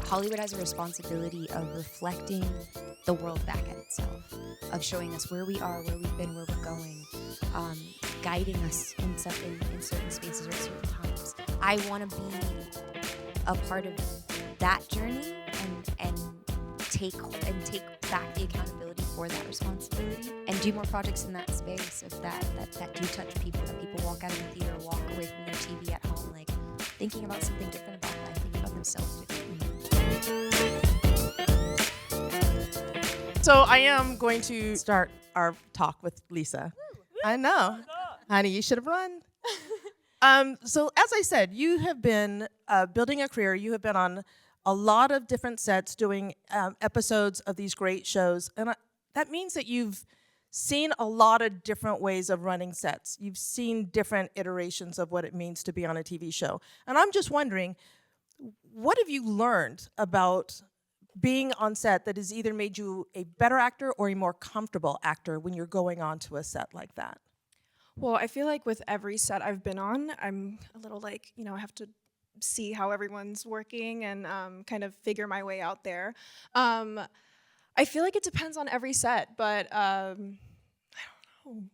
Hollywood has a responsibility of reflecting the world back at itself, of showing us where we are, where we've been, where we're going, guiding us in certain spaces or at certain times. I want to be a part of that journey and take back the accountability for that responsibility and do more projects in that space of that do touch people, that people walk out of the theater, walk away from their TV at home, like thinking about something different about life, thinking about themselves differently. So I am going to start our talk with Lisa. I know. Honey, you should have run. So as I said, you have been building a career. You have been on a lot of different sets doing episodes of these great shows. And that means that you've seen a lot of different ways of running sets. You've seen different iterations of what it means to be on a TV show. And I'm just wondering, what have you learned about being on set that has either made you a better actor or a more comfortable actor when you're going on to a set like that? Well, I feel like with every set I've been on, I'm a little like, I have to see how everyone's working and kind of figure my way out there. I feel like it depends on every set, but I don't know.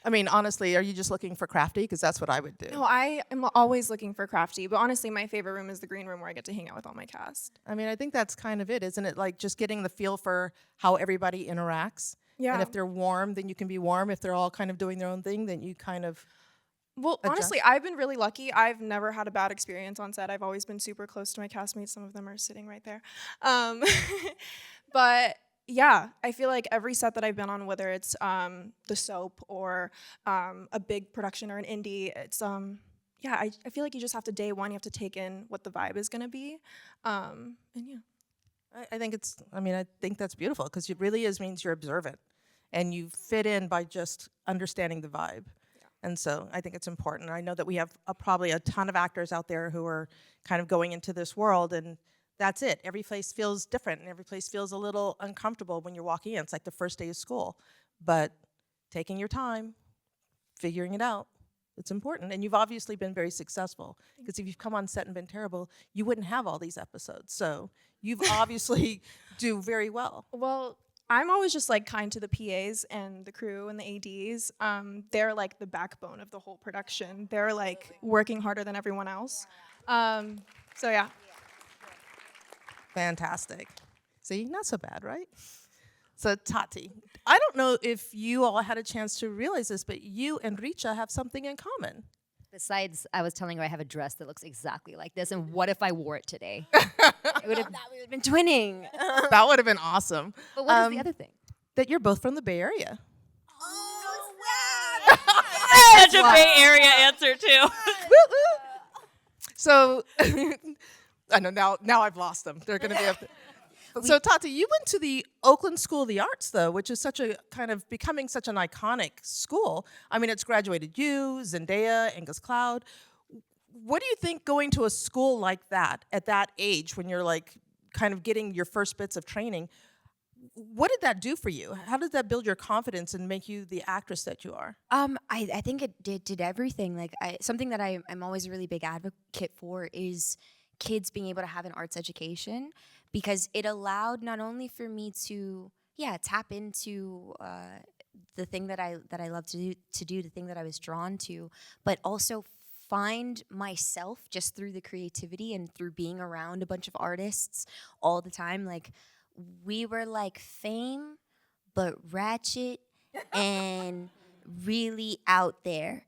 I mean, honestly, are you just looking for crafty? Because that's what I would do. No, I am always looking for crafty, but honestly, my favorite room is the green room where I get to hang out with all my cast. I mean, I think that's kind of it, isn't it? Like just getting the feel for how everybody interacts. Yeah. And if they're warm, then you can be warm. If they're all kind of doing their own thing, then you kind of Well, adjust. honestly, I've been really lucky. I've never had a bad experience on set. I've always been super close to my castmates. Some of them are sitting right there. But yeah, I feel like every set that I've been on, whether it's the soap or a big production or an indie, it's yeah, I feel like you just have to, day one, you have to take in what the vibe is gonna be. And yeah. I think I think that's beautiful because it really means you're observant and you fit in by just understanding the vibe. Yeah. And so I think it's important. I know that we have probably a ton of actors out there who are kind of going into this world, and that's it. Every place feels different and every place feels a little uncomfortable when you're walking in. It's like the first day of school. But taking your time, figuring it out, it's important. And you've obviously been very successful because if you've come on set and been terrible, you wouldn't have all these episodes. So you've obviously do very well. Well, I'm always just like kind to the PAs and the crew and the ADs. They're like the backbone of the whole production. They're like working harder than everyone else. So yeah. Fantastic. See, not so bad, right? So Tati, I don't know if you all had a chance to realize this, but you and Richa have something in common. Besides, I was telling her I have a dress that looks exactly like this, and what if I wore it today? We would have been twinning. That would have been awesome. But what is the other thing? That you're both from the Bay Area. Such a Bay Area answer too. So, I know now I've lost them. They're going to be up. So Tati, you went to the Oakland School of the Arts, though, which is such a kind of becoming such an iconic school. I mean, it's graduated you, Zendaya, Angus Cloud. What do you think going to a school like that at that age, when you're like kind of getting your first bits of training, what did that do for you? How did that build your confidence and make you the actress that you are? I think it did everything. Like something that I'm always a really big advocate for is kids being able to have an arts education, because it allowed not only for me to tap into the thing that I love to do, the thing that I was drawn to, but also find myself just through the creativity and through being around a bunch of artists all the time. Like, we were like Fame, but ratchet and really out there.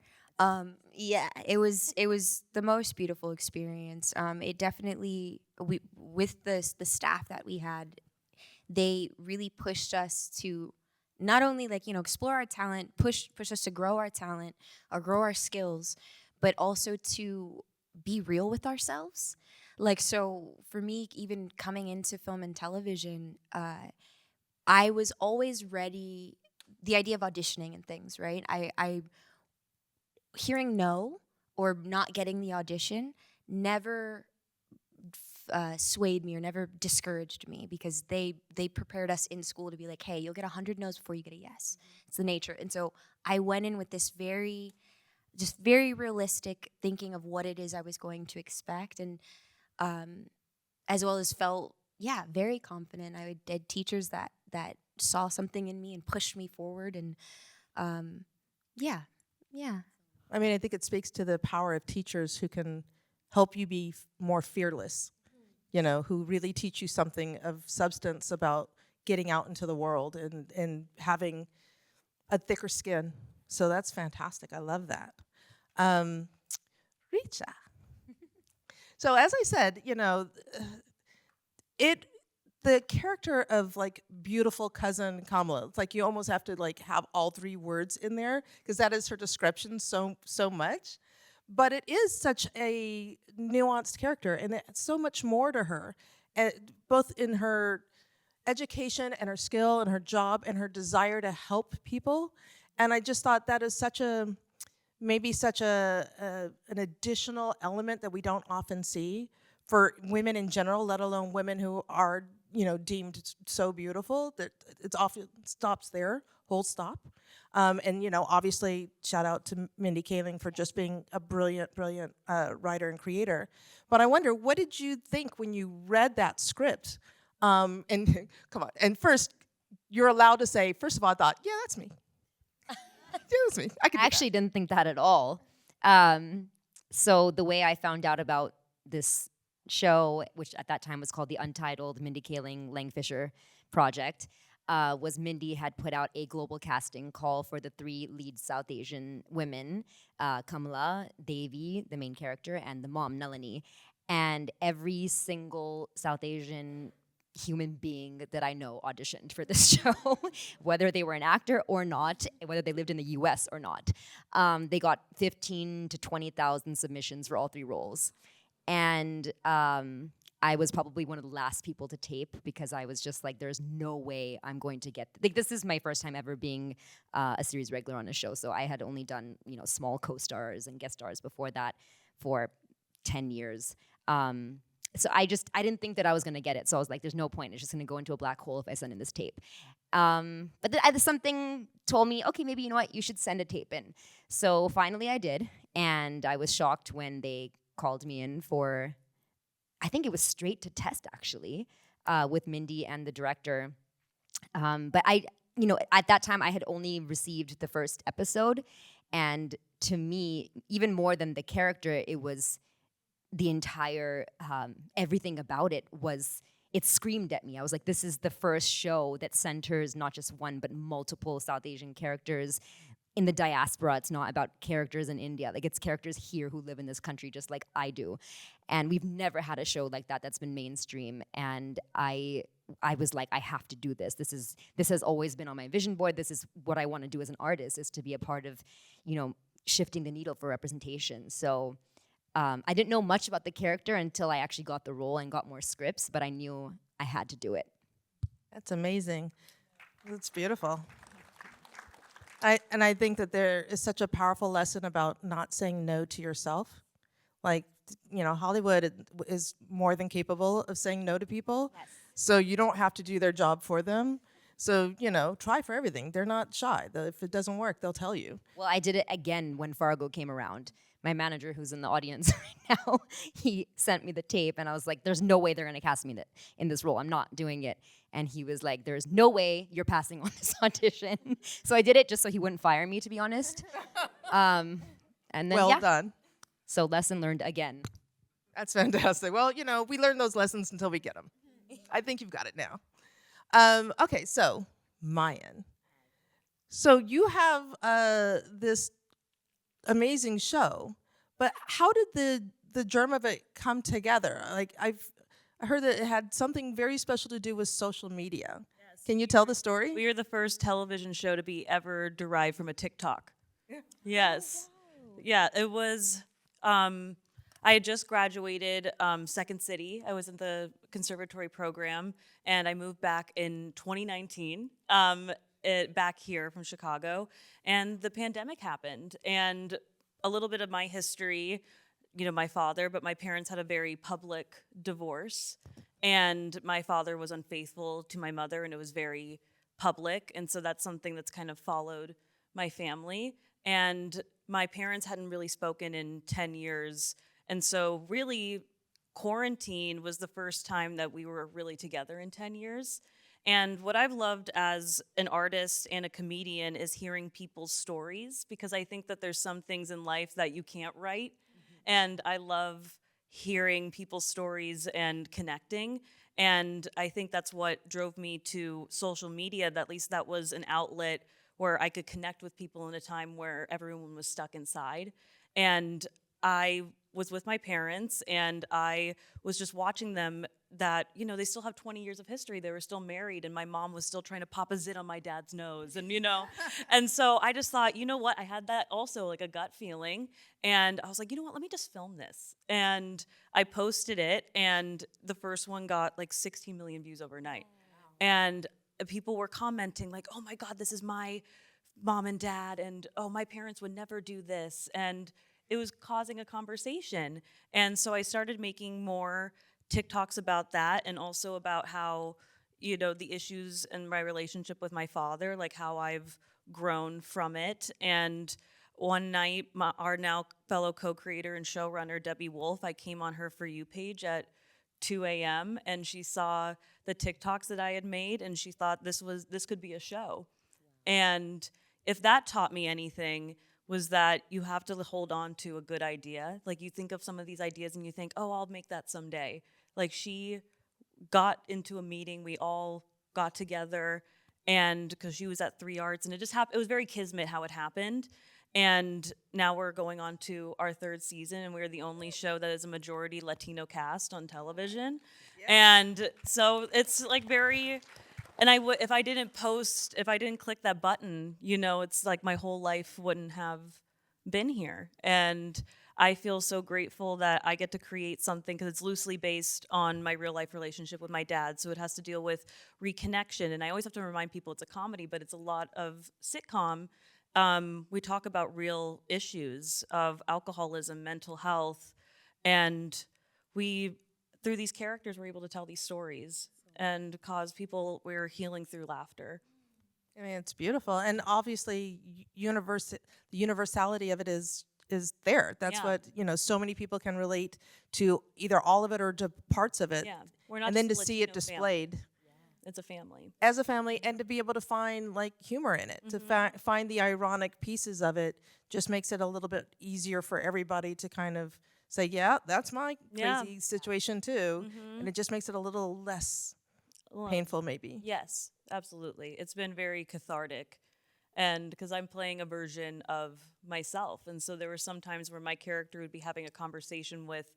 It was the most beautiful experience. It definitely, with the staff that we had, they really pushed us to not only explore our talent, push us to grow our talent or grow our skills, but also to be real with ourselves. Like, so for me, even coming into film and television, I was always ready. The idea of auditioning and things, right? I hearing no or not getting the audition never swayed me or never discouraged me, because they prepared us in school to be like, hey, you'll get 100 no's before you get a yes. It's the nature. And so I went in with this very realistic thinking of what it is I was going to expect. And as well as felt, very confident. I had teachers that saw something in me and pushed me forward, and yeah. I mean, I think it speaks to the power of teachers who can help you be more fearless, who really teach you something of substance about getting out into the world and having a thicker skin. So that's fantastic. I love that. Richa. So as I said, the character of like beautiful cousin Kamala, it's like you almost have to like have all 3 words in there because that is her description so much. But it is such a nuanced character, and it's so much more to her, both in her education and her skill and her job and her desire to help people. And I just thought that is such an additional element that we don't often see for women in general, let alone women who are deemed so beautiful, that it's often stops there, whole stop. And obviously shout out to Mindy Kaling for just being a brilliant writer and creator. But I wonder, what did you think when you read that script? And come on, and first, you're allowed to say, first of all, I thought, yeah, that's me. Yeah, that's me. I actually didn't think that at all. So the way I found out about this show, which at that time was called the Untitled Mindy Kaling Langfisher Project, was Mindy had put out a global casting call for the 3 lead South Asian women, Kamala, Devi, the main character, and the mom, Nalini. And every single South Asian human being that I know auditioned for this show, whether they were an actor or not, whether they lived in the US or not. They got 15 to 20,000 submissions for all 3 roles. And I was probably one of the last people to tape because I was just like, there's no way I'm going to get, this is my first time ever being a series regular on a show. So I had only done, small co-stars and guest stars before that for 10 years. So I didn't think that I was going to get it. So I was like, there's no point. It's just going to go into a black hole if I send in this tape. But something told me, okay, maybe you know what? You should send a tape in. So finally I did. And I was shocked when they called me in for, I think it was straight to test actually, with Mindy and the director. But at that time I had only received the first episode. And to me, even more than the character, it was the entire, everything about it screamed at me. I was like, this is the first show that centers not just one, but multiple South Asian characters in the diaspora. It's not about characters in India. Like, it's characters here who live in this country just like I do. And we've never had a show like that that's been mainstream. And I was like, I have to do this. This has always been on my vision board. This is what I want to do as an artist, is to be a part of, shifting the needle for representation. So I didn't know much about the character until I actually got the role and got more scripts, but I knew I had to do it. That's amazing. That's beautiful. I think that there is such a powerful lesson about not saying no to yourself. Like, Hollywood is more than capable of saying no to people. Yes. So you don't have to do their job for them. So, try for everything. They're not shy. If it doesn't work, they'll tell you. Well, I did it again when Fargo came around. My manager, who's in the audience right now, he sent me the tape, and I was like, there's no way they're going to cast me in this role. I'm not doing it. And he was like, there's no way you're passing on this audition. So I did it just so he wouldn't fire me, to be honest. And then, well done. So lesson learned again. That's fantastic. Well, we learn those lessons until we get them. I think you've got it now. Okay, so Mayan. So you have this amazing show, but how did the germ of it come together? Like, I heard that it had something very special to do with social media. Yes. Can you tell the story? We are the first television show to be ever derived from a TikTok. Yeah. Yes. Oh, wow. Yeah, it was, I had just graduated Second City. I was in the conservatory program, and I moved back in 2019. Back here from Chicago, and the pandemic happened. And a little bit of my history, my father, but my parents had a very public divorce, and my father was unfaithful to my mother, and it was very public. And so that's something that's kind of followed my family. And my parents hadn't really spoken in 10 years. And so really, quarantine was the first time that we were really together in 10 years. And what I've loved as an artist and a comedian is hearing people's stories, because I think that there's some things in life that you can't write. And I love hearing people's stories and connecting. And I think that's what drove me to social media, that at least that was an outlet where I could connect with people in a time where everyone was stuck inside. And I was with my parents, and I was just watching them that, you know, they still have 20 years of history. They were still married, and my mom was still trying to pop a zit on my dad's nose, and, you know. And so I just thought, you know what, I had that also, like a gut feeling, and I was like, you know what, let me just film this. And I posted it, and the first one got like 16 million views overnight. And people were commenting like, oh my God, this is my mom and dad, and oh, my parents would never do this. And it was causing a conversation. And so I started making more TikToks about that, and also about how, you know, the issues in my relationship with my father, like how I've grown from it. And one night, our now fellow co-creator and showrunner, Debbie Wolf, I came on her For You page at 2 a.m. and she saw the TikToks that I had made, and she thought this could be a show. And if that taught me anything, was that you have to hold on to a good idea. Like, you think of some of these ideas and you think, oh, I'll make that someday. Like, she got into a meeting, we all got together, and because she was at 3 Arts, and it just happened. It was very kismet how it happened. And now we're going on to our 3rd season, and we're the only show that is a majority Latino cast on television. And so it's like very, and if I didn't click that button, you know, it's like my whole life wouldn't have been here. And I feel so grateful that I get to create something, because it's loosely based on my real life relationship with my dad. So it has to deal with reconnection. And I always have to remind people it's a comedy, but it's a lot of sitcom. We talk about real issues of alcoholism, mental health, and through these characters, we're able to tell these stories and we're healing through laughter. I mean, it's beautiful, and obviously, the universality of it is there. That's what, you know, so many people can relate to, either all of it or to parts of it. Yeah, we're not and then to just a see it Latino displayed. family. It's a family. As a family, and to be able to find like humor in it, to find the ironic pieces of it, just makes it a little bit easier for everybody to kind of say, yeah, that's my crazy situation too. And it just makes it a little less painful, maybe. Yes, absolutely. It's been very cathartic. And because I'm playing a version of myself. And so there were some times where my character would be having a conversation with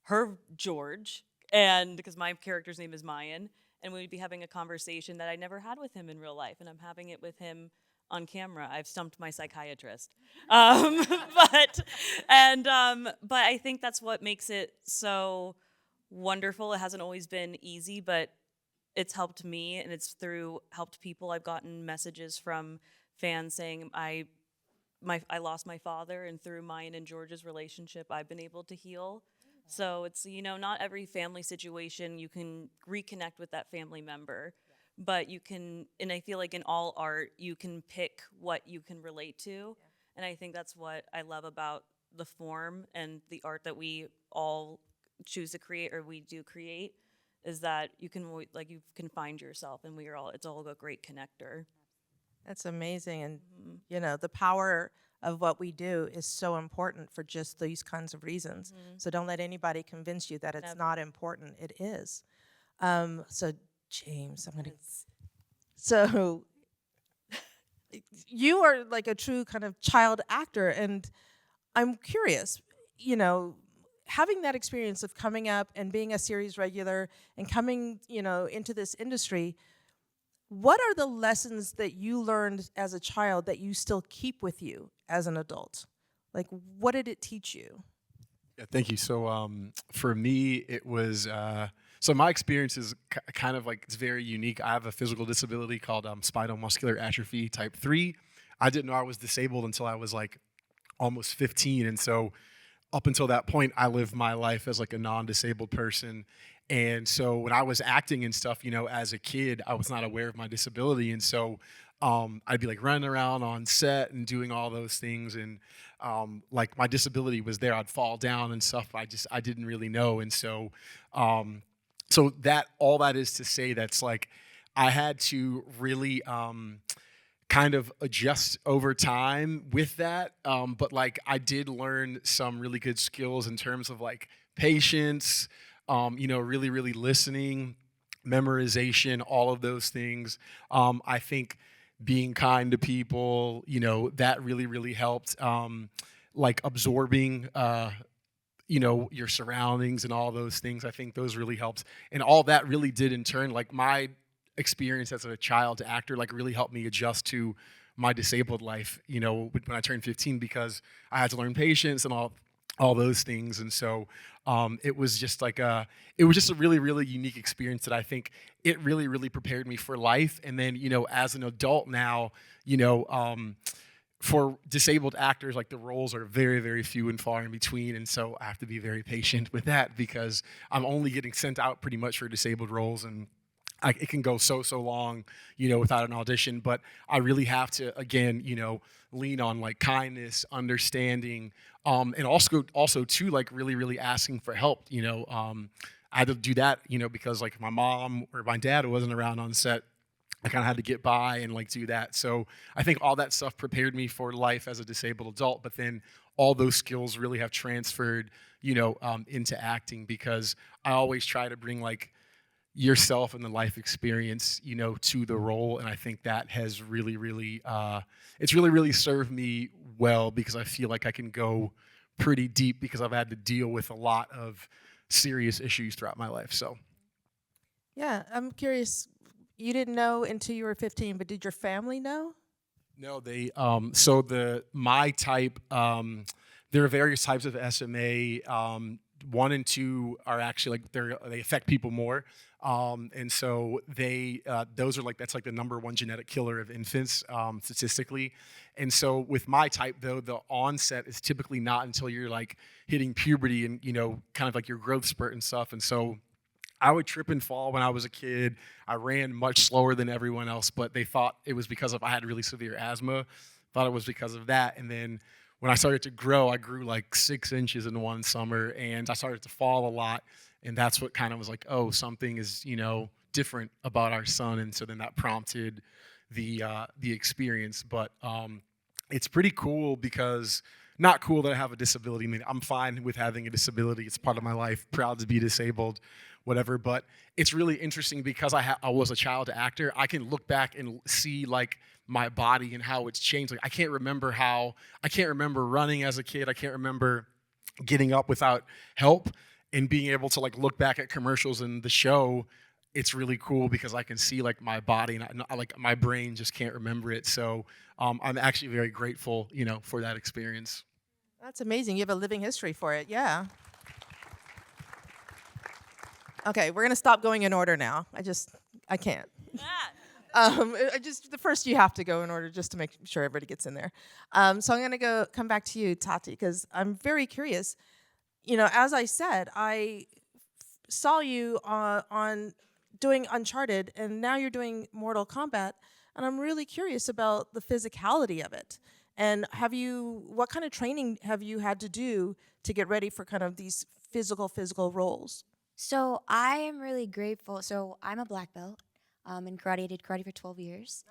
her George, and because my character's name is Mayan, and we would be having a conversation that I never had with him in real life, and I'm having it with him on camera. I've stumped my psychiatrist. But I think that's what makes it so wonderful. It hasn't always been easy, but it's helped me, and it's helped people. I've gotten messages from fans saying I lost my father, and through Mayan and George's relationship, I've been able to heal. So it's, you know, not every family situation you can reconnect with that family member, but you can, and I feel like in all art, you can pick what you can relate to. And I think that's what I love about the form and the art that we all choose to create, or we do create, is that you can find yourself, and it's all a great connector. That's amazing. And, you know, the power of what we do is so important for just these kinds of reasons. So don't let anybody convince you that it's not important. It is. So, James, So, you are like a true kind of child actor, and I'm curious, you know, having that experience of coming up and being a series regular and coming, you know, into this industry, what are the lessons that you learned as a child that you still keep with you as an adult? Like, what did it teach you? Yeah, thank you. So for me, it was, so my experience is kind of like, it's very unique. I have a physical disability called spinal muscular atrophy type 3. I didn't know I was disabled until I was like almost 15. And so up until that point, I lived my life as like a non-disabled person. And so when I was acting and stuff, you know, as a kid, I was not aware of my disability. And so I'd be like running around on set and doing all those things, and like my disability was there. I'd fall down and stuff. I didn't really know, and so that all that is to say, that's like I had to really kind of adjust over time with that. But like I did learn some really good skills in terms of like patience, really, really listening, memorization, all of those things. I think being kind to people, that really, really helped. Like absorbing, your surroundings and all those things. I think those really helped. And all that really did in turn, like my experience as a child actor, like really helped me adjust to my disabled life, when I turned 15, because I had to learn patience and all those things. And so it was just a really, really unique experience that I think it really, really prepared me for life. And then, as an adult now, for disabled actors, like the roles are very, very few and far in between. And so I have to be very patient with that, because I'm only getting sent out pretty much for disabled roles, and it can go so long, without an audition. But I really have to, again, lean on like kindness, understanding, and also too, like really, really asking for help. I had to do that, because like my mom or my dad wasn't around on set. I kind of had to get by and like do that. So I think all that stuff prepared me for life as a disabled adult. But then all those skills really have transferred, into acting, because I always try to bring like yourself and the life experience, to the role. And I think that has really, really, it's really, really served me well, because I feel like I can go pretty deep, because I've had to deal with a lot of serious issues throughout my life. So, Yeah, I'm curious. You didn't know until you were 15, but did your family know? no, they, so my type, there are various types of SMA. 1 and 2 are actually like they affect people more. And so those are like, that's like the #1 genetic killer of infants, statistically. And so with my type though, the onset is typically not until you're like hitting puberty and, kind of like your growth spurt and stuff. And so I would trip and fall when I was a kid. I ran much slower than everyone else, but they thought it was because I had really severe asthma, thought it was because of that. And then when I started to grow, I grew like 6 inches in one summer, and I started to fall a lot. And that's what kind of was like, oh, something is, different about our son. And so then that prompted the experience. But it's pretty cool, because not cool that I have a disability. I mean, I'm fine with having a disability. It's part of my life. Proud to be disabled, whatever. But it's really interesting, because I was a child actor. I can look back and see like my body and how it's changed. Like I can't remember running as a kid. I can't remember getting up without help, and being able to like look back at commercials in the show. It's really cool, because I can see like my body, and I like my brain just can't remember it. So I'm actually very grateful, for that experience. That's amazing. You have a living history for it. Yeah. Okay, we're gonna stop going in order now. I can't. The first you have to go in order, just to make sure everybody gets in there. So I'm gonna come back to you, Tati, because I'm very curious. As I said, I saw you on doing Uncharted, and now you're doing Mortal Kombat, and I'm really curious about the physicality of it. And what kind of training have you had to do to get ready for kind of these physical roles? So I am really grateful. So I'm a black belt in karate. I did karate for 12 years.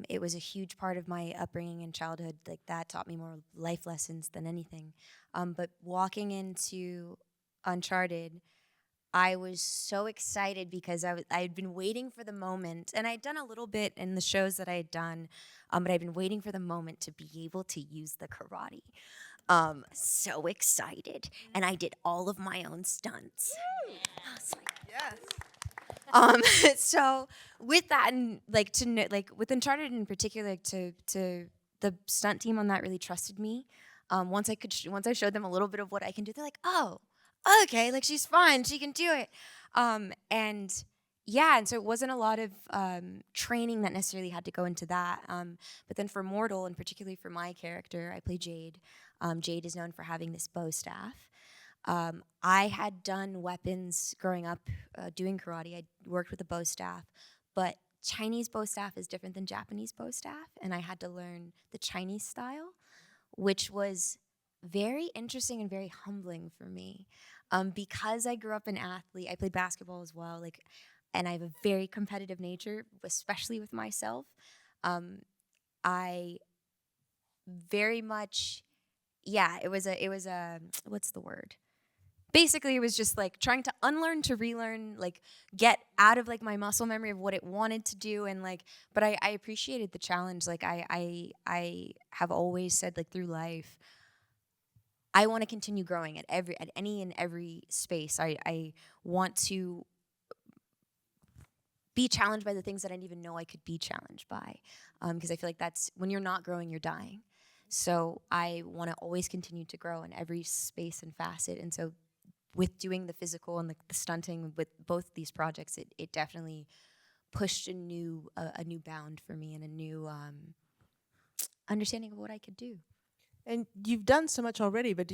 It was a huge part of my upbringing and childhood. Like that taught me more life lessons than anything. But walking into Uncharted, I was so excited, because I had been waiting for the moment, and I'd done a little bit in the shows that I had done, but I'd been waiting for the moment to be able to use the karate. So excited, and I did all of my own stunts. I was like, yes. So with that, and like with Uncharted in particular, to the stunt team on that really trusted me. Once I showed them a little bit of what I can do, they're like, oh, okay, like she's fine, she can do it. And so it wasn't a lot of training that necessarily had to go into that. But then for Mortal, and particularly for my character, I play Jade. Jade is known for having this bow staff. I had done weapons growing up doing karate. I worked with a bow staff. But Chinese bow staff is different than Japanese bow staff, and I had to learn the Chinese style, which was very interesting and very humbling for me. Because I grew up an athlete, I played basketball as well, and I have a very competitive nature, especially with myself. I very much, it was a what's the word? Basically, it was just like trying to unlearn to relearn, like get out of like my muscle memory of what it wanted to do, and like. But I appreciated the challenge. Like I have always said, like through life, I want to continue growing at any and every space. I want to be challenged by the things that I didn't even know I could be challenged by, because I feel like that's when you're not growing, you're dying. So I want to always continue to grow in every space and facet, and so. With doing the physical and the stunting with both these projects, it definitely pushed a new bound for me and a new understanding of what I could do. And you've done so much already, but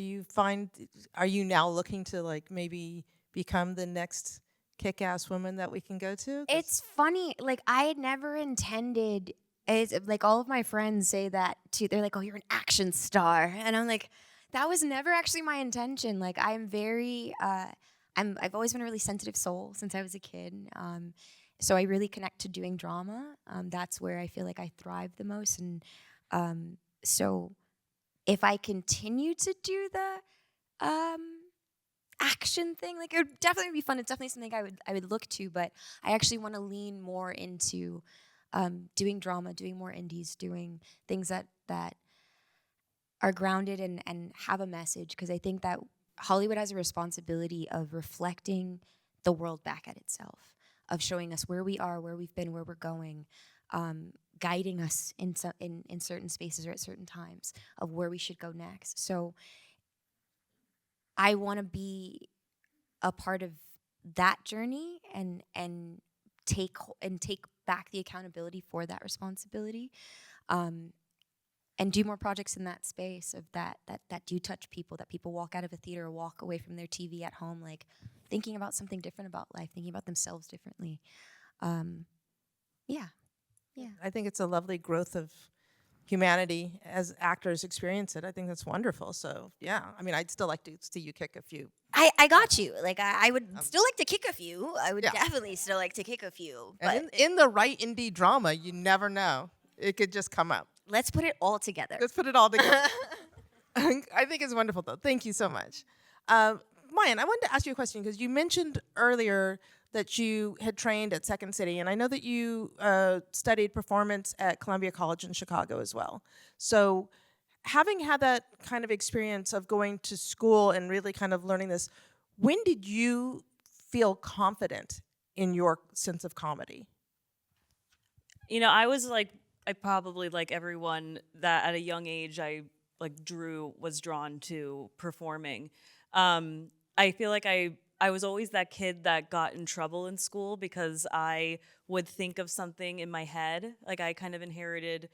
are you now looking to like maybe become the next kick-ass woman that we can go to? It's funny, like I had never intended, like all of my friends say that too. They're like, "Oh, you're an action star," and I'm like, that was never actually my intention. Like I'm very, I've always been a really sensitive soul since I was a kid. So I really connect to doing drama. That's where I feel like I thrive the most. And so if I continue to do the action thing, like it would definitely be fun. It's definitely something I would look to. But I actually want to lean more into doing drama, doing more indies, doing things that are grounded and have a message, because I think that Hollywood has a responsibility of reflecting the world back at itself, of showing us where we are, where we've been, where we're going, guiding us in certain spaces or at certain times of where we should go next. So I want to be a part of that journey and take back the accountability for that responsibility. And do more projects in that space of that do touch people, that people walk out of a theater or walk away from their TV at home, like thinking about something different about life, thinking about themselves differently. Yeah. I think it's a lovely growth of humanity as actors experience it. I think that's wonderful. So yeah, I mean, I'd still like to see you kick a few. I got you. Like I would still like to kick a few. I would definitely still like to kick a few. But And in the right indie drama, you never know. It could just come up. let's put it all together. Let's put it all together. I think it's wonderful, though. Thank you so much. Mayan, I wanted to ask you a question because you mentioned earlier that you had trained at Second City, and I know that you studied performance at Columbia College in Chicago as well. So having had that kind of experience of going to school and really kind of learning this, when did you feel confident in your sense of comedy? You know, I probably like everyone that at a young age I was drawn to performing. I feel like I was always that kid that got in trouble in school because I would think of something in my head. Like I kind of inherited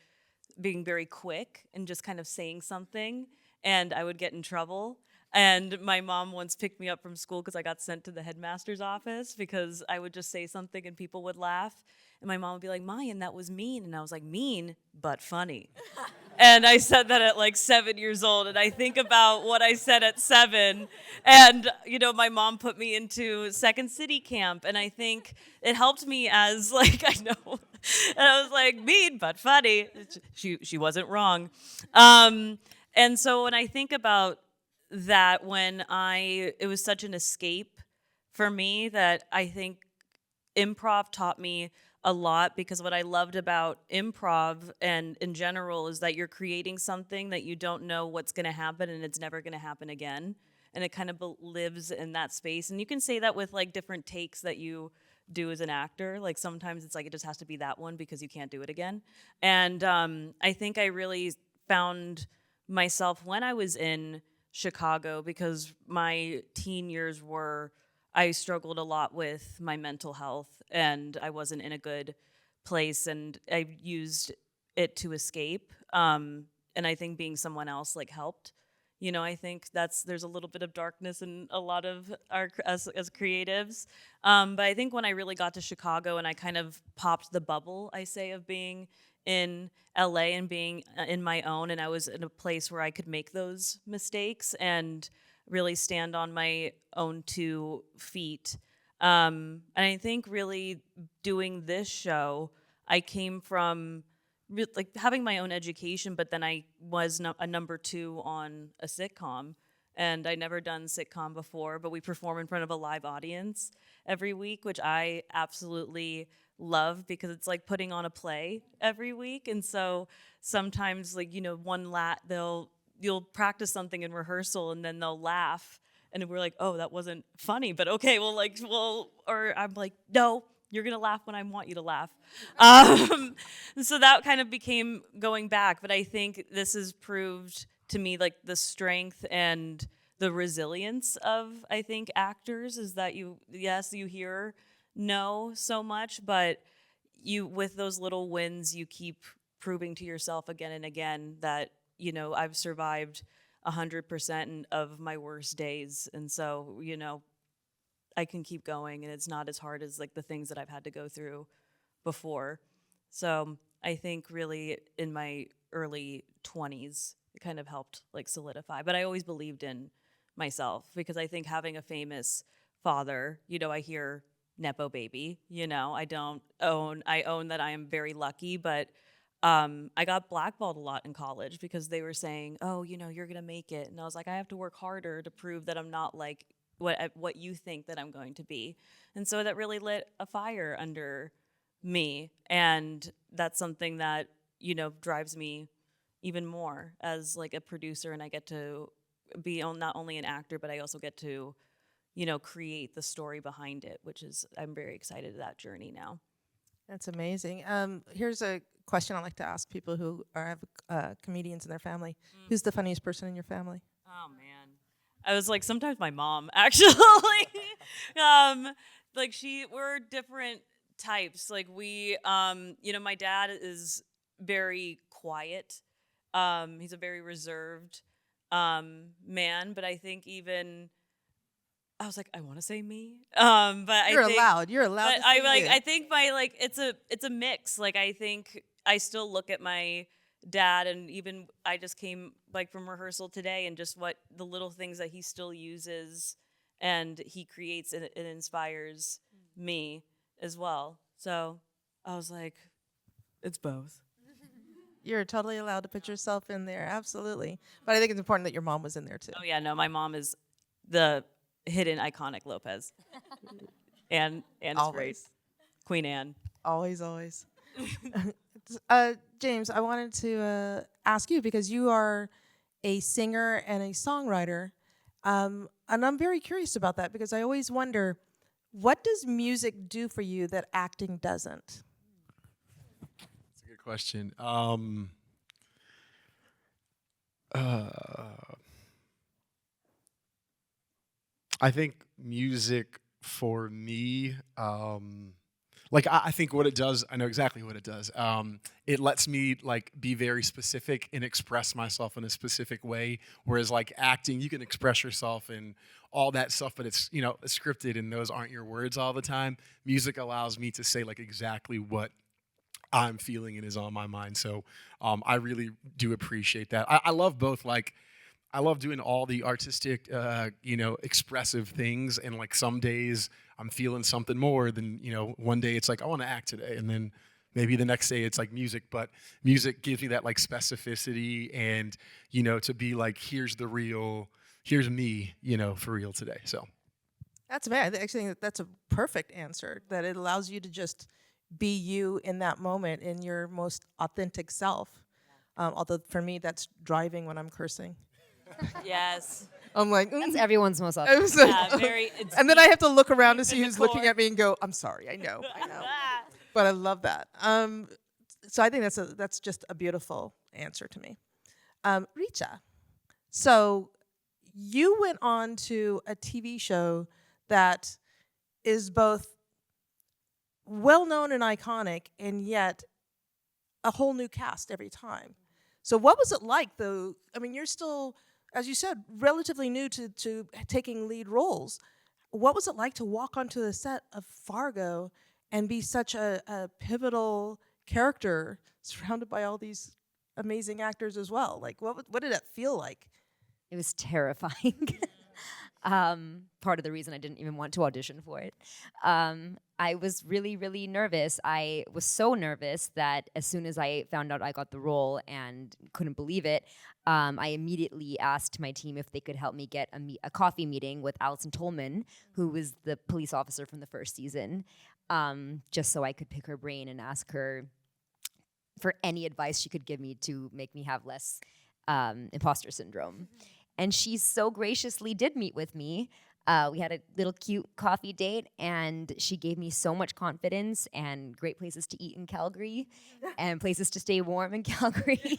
being very quick and just kind of saying something, and I would get in trouble. And my mom once picked me up from school because I got sent to the headmaster's office because I would just say something and people would laugh. And my mom would be like, Mayan, that was mean. And I was like, mean, but funny. And I said that at like 7 years old. And I think about what I said at 7. And, you know, my mom put me into Second City camp. And I think it helped me as like, I know. And I was like, mean, but funny. She wasn't wrong. And so when I think about that, it was such an escape for me that I think improv taught me a lot, because what I loved about improv and in general is that you're creating something that you don't know what's going to happen and it's never going to happen again. And it kind of lives in that space. And you can say that with like different takes that you do as an actor. Like sometimes it's like it just has to be that one because you can't do it again. And I think I really found myself when I was in Chicago, because my teen years I struggled a lot with my mental health and I wasn't in a good place, and I used it to escape. And I think being someone else like helped, I think there's a little bit of darkness in a lot of us as creatives. But I think when I really got to Chicago and I kind of popped the bubble, I say, of being in LA and being in my own, and I was in a place where I could make those mistakes and really stand on my own 2 feet. And I think really doing this show, I came from like having my own education, but then I was a number 2 on a sitcom, and I'd never done sitcom before, but we perform in front of a live audience every week, which I absolutely love because it's like putting on a play every week. And so sometimes, like, you'll practice something in rehearsal and then they'll laugh and we're like, oh, that wasn't funny, but okay, or I'm like, no, you're gonna laugh when I want you to laugh. So that kind of became going back, but I think this has proved to me like the strength and the resilience of, I think, actors is that you hear no so much, but with those little wins, you keep proving to yourself again and again that, I've survived 100% of my worst days. And so, I can keep going and it's not as hard as like the things that I've had to go through before. So I think really in my early 20s, it kind of helped like solidify, but I always believed in myself because I think having a famous father, I hear Nepo baby, I own that I am very lucky, but I got blackballed a lot in college because they were saying, oh, you're going to make it. And I was like, I have to work harder to prove that I'm not like what you think that I'm going to be. And so that really lit a fire under me. And that's something that, drives me even more as like a producer. And I get to be not only an actor, but I also get to, create the story behind it, I'm very excited to that journey now. That's amazing. Here's a question I like to ask people who have comedians in their family. Who's the funniest person in your family? Oh, man. I was like, sometimes my mom, actually. We're different types. Like my dad is very quiet. He's a very reserved man, but I think I was like, I want to say me, but You're allowed. You're allowed. But I think it's a mix. Like I think I still look at my dad, and even I just came like from rehearsal today, and just what the little things that he still uses, and he creates, and it inspires me as well. So I was like, it's both. You're totally allowed to put yourself in there, absolutely. But I think it's important that your mom was in there too. Oh yeah, no, my mom is the hidden iconic Lopez. Anne is great. Queen Anne. Always. James, I wanted to ask you, because you are a singer and a songwriter, and I'm very curious about that because I always wonder, what does music do for you that acting doesn't? That's a good question. I think music for me, I think what it does, I know exactly what it does. It lets me like be very specific and express myself in a specific way. Whereas like acting, you can express yourself and all that stuff, but it's, it's scripted and those aren't your words all the time. Music allows me to say like exactly what I'm feeling and is on my mind. So I really do appreciate that. I love both. Like, I love doing all the artistic, expressive things. And like some days I'm feeling something more than, one day it's like, I want to act today. And then maybe the next day it's like music, but music gives me that like specificity and, to be like, here's me, for real today. So. That's amazing. I actually think that's a perfect answer, that it allows you to just be you in that moment in your most authentic self. Although for me, that's driving when I'm cursing. Yes. I'm like, That's everyone's most I was authentic. like, and then I have to look around to see who's looking at me and go, I'm sorry, I know. But I love that. So I think that's just a beautiful answer to me. Richa, so you went on to a TV show that is both well-known and iconic, and yet a whole new cast every time. So what was it like, though? I mean, you're still as you said, relatively new to taking lead roles. What was it like to walk onto the set of Fargo and be such a pivotal character surrounded by all these amazing actors as well? Like, what did it feel like? It was terrifying. Part of the reason I didn't even want to audition for it. I was really, really nervous. I was so nervous that as soon as I found out I got the role and couldn't believe it, I immediately asked my team if they could help me get a coffee meeting with Allison Tolman, who was the police officer from the first season, just so I could pick her brain and ask her for any advice she could give me to make me have less imposter syndrome. And she so graciously did meet with me. We had a little cute coffee date, and she gave me so much confidence and great places to eat in Calgary and places to stay warm in Calgary.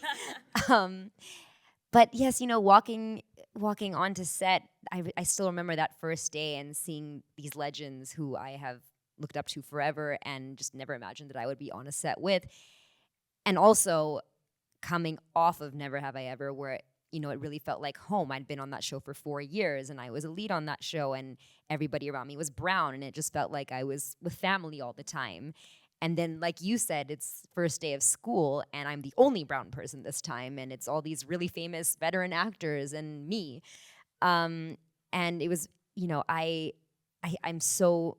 But yes, walking onto set, I still remember that first day and seeing these legends who I have looked up to forever and just never imagined that I would be on a set with. And also coming off of Never Have I Ever, where it really felt like home. I'd been on that show for 4 years, and I was a lead on that show, and everybody around me was brown, and it just felt like I was with family all the time. And then, like you said, it's first day of school, and I'm the only brown person this time, and it's all these really famous veteran actors and me. And it was, I'm so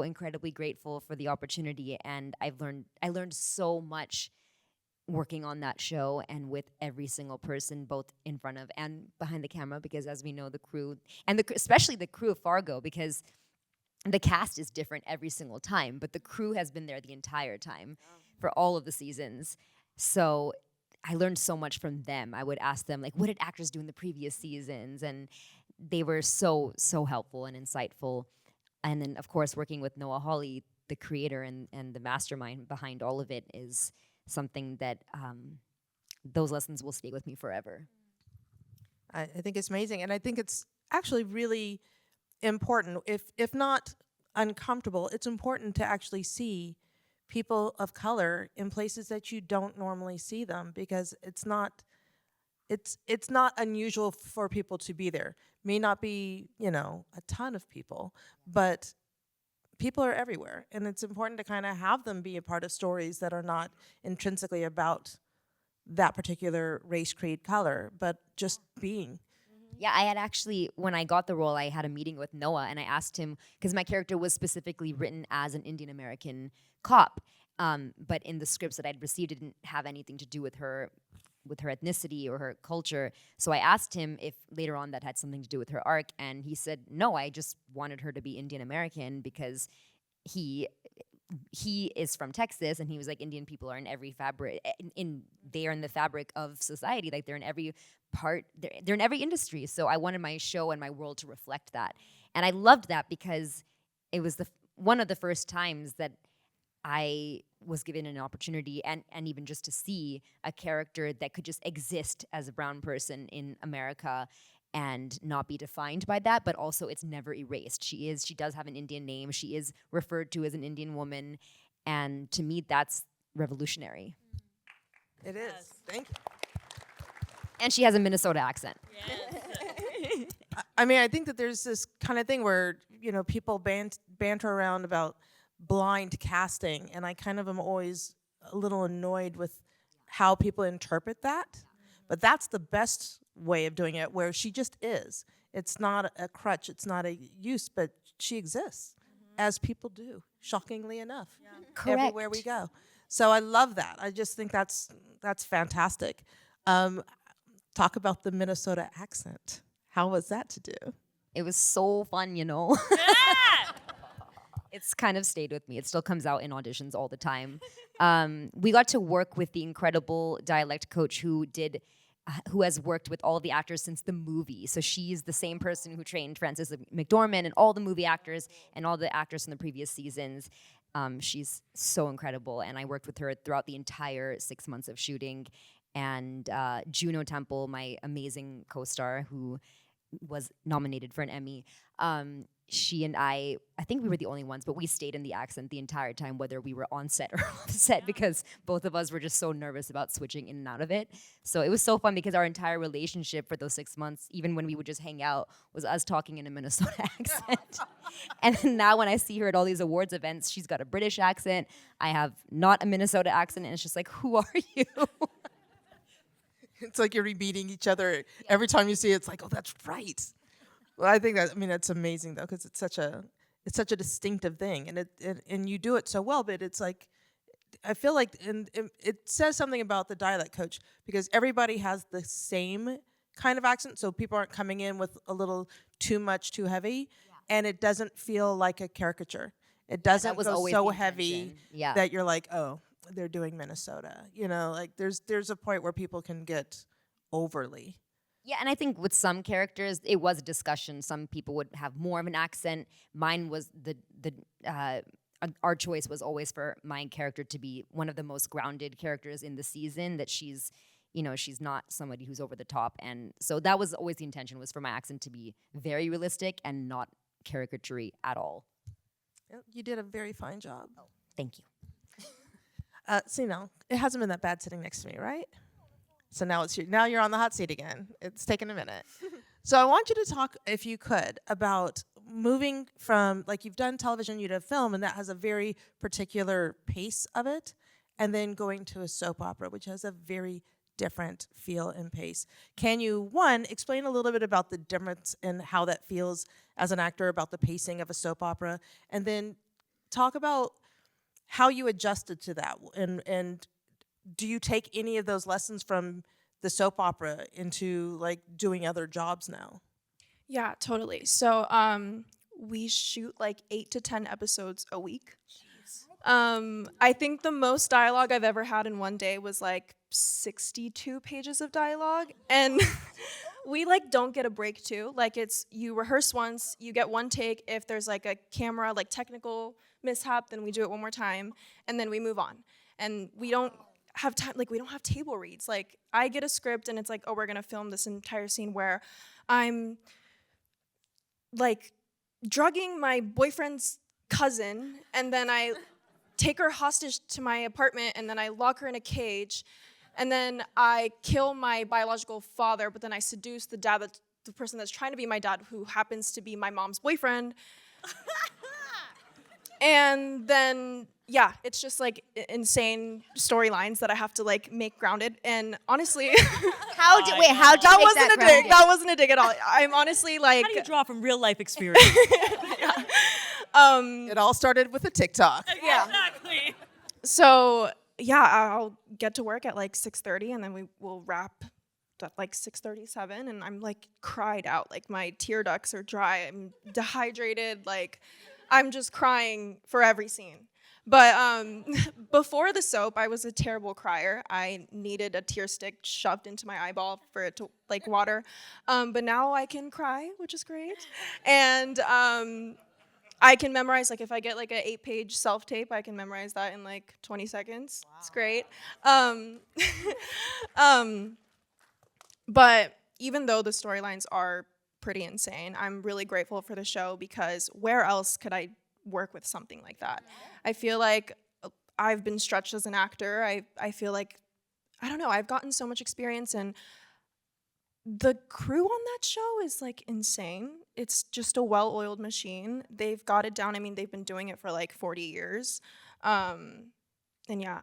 incredibly grateful for the opportunity, and I learned so much working on that show and with every single person, both in front of and behind the camera, because as we know, the crew, and especially the crew of Fargo, because the cast is different every single time, but the crew has been there the entire time for all of the seasons. So I learned so much from them. I would ask them, like, what did actors do in the previous seasons? And they were so helpful and insightful. And then, of course, working with Noah Hawley, the creator and the mastermind behind all of it, is something that those lessons will stay with me forever. I think it's amazing, and I think it's actually really important, if not uncomfortable, it's important to actually see people of color in places that you don't normally see them, because it's not unusual for people to be there. May not be, a ton of people, but people are everywhere, and it's important to kind of have them be a part of stories that are not intrinsically about that particular race, creed, color, but just being. Yeah, I had actually, when I got the role, I had a meeting with Noah, and I asked him, because my character was specifically written as an Indian American cop, but in the scripts that I'd received, it didn't have anything to do with her ethnicity or her culture. So I asked him if later on that had something to do with her arc, and he said, no, I just wanted her to be Indian American because he is from Texas, and he was like, Indian people are in every fabric, they are in the fabric of society, like they're in every part, they're in every industry. So I wanted my show and my world to reflect that. And I loved that because it was one of the first times that I was given an opportunity and even just to see a character that could just exist as a brown person in America and not be defined by that, but also it's never erased. She does have an Indian name. She is referred to as an Indian woman. And to me, that's revolutionary. It is. Thank you. And she has a Minnesota accent. Yes. I think that there's this kind of thing where, people banter around about blind casting, and I kind of am always a little annoyed with how people interpret that. But that's the best way of doing it, where she just is. It's not a crutch, it's not a use, but she exists, as people do, shockingly enough, everywhere we go. So I love that. I just think that's fantastic. Talk about the Minnesota accent. How was that to do? It was so fun, Yeah! It's kind of stayed with me. It still comes out in auditions all the time. We got to work with the incredible dialect coach who has worked with all the actors since the movie. So she's the same person who trained Frances McDormand and all the movie actors and all the actors from the previous seasons. She's so incredible, and I worked with her throughout the entire 6 months of shooting. And Juno Temple, my amazing co-star who was nominated for an Emmy, She and I think we were the only ones, but we stayed in the accent the entire time, whether we were on set or off set, because both of us were just so nervous about switching in and out of it. So it was so fun because our entire relationship for those 6 months, even when we would just hang out, was us talking in a Minnesota accent. And then now when I see her at all these awards events, she's got a British accent. I have not a Minnesota accent, and it's just like, who are you? It's like you're repeating each other every time you see it. It's like, oh, that's right. Well, I think that's amazing though, because it's such a distinctive thing, and and you do it so well. But it's like, I feel like, and it says something about the dialect coach, because everybody has the same kind of accent, so people aren't coming in with a little too heavy, and it doesn't feel like a caricature. It doesn't go so heavy that you're like, oh, they're doing Minnesota. You know, like there's a point where people can get overly. Yeah, and I think with some characters, it was a discussion. Some people would have more of an accent. Mine was our choice was always for my character to be one of the most grounded characters in the season, that she's not somebody who's over the top. And so that was always the intention, was for my accent to be very realistic and not caricature-y at all. You did a very fine job. Oh, thank you. So, it hasn't been that bad sitting next to me, right? So now you're on the hot seat again. It's taken a minute. So I want you to talk, if you could, about moving from, like, you've done television, you did film, and that has a very particular pace of it, and then going to a soap opera, which has a very different feel and pace. Can you, one, explain a little bit about the difference in how that feels as an actor, about the pacing of a soap opera, and then talk about how you adjusted to that, and do you take any of those lessons from the soap opera into, like, doing other jobs now? Yeah, totally. So we shoot like 8 to 10 episodes a week. I think the most dialogue I've ever had in one day was like 62 pages of dialogue, and we like don't get a break too. Like, it's, you rehearse once, you get one take. If there's like a camera like technical mishap, then we do it one more time, and then we move on. And we don't have time, like, we don't have table reads. Like, I get a script and it's like, oh, we're gonna film this entire scene where I'm like drugging my boyfriend's cousin, and then I take her hostage to my apartment, and then I lock her in a cage, and then I kill my biological father, but then I seduce the dad, the person that's trying to be my dad, who happens to be my mom's boyfriend. And then, yeah, it's just like insane storylines that I have to like make grounded. And honestly, How did you make that grounded? dig. That wasn't a dig at all. I'm honestly like, How do you draw from real life experience? It all started with a TikTok. yeah. Exactly. So yeah, I'll get to work at like 6:30, and then we will wrap at like 6:37, and I'm like cried out. Like, my tear ducts are dry. I'm dehydrated. Like, I'm just crying for every scene. But before the soap, I was a terrible crier. I needed a tear stick shoved into my eyeball for it to like water. But now I can cry, which is great. And I can memorize, like, if I get like an 8-page self-tape, I can memorize that in like 20 seconds. Wow. It's great. But even though the storylines are pretty insane, I'm really grateful for the show, because where else could I work with something like that? I feel like I've been stretched as an actor. I feel like, I don't know, I've gotten so much experience, and the crew on that show is like insane. It's just a well-oiled machine. They've got it down. I mean, they've been doing it for like 40 years. And yeah,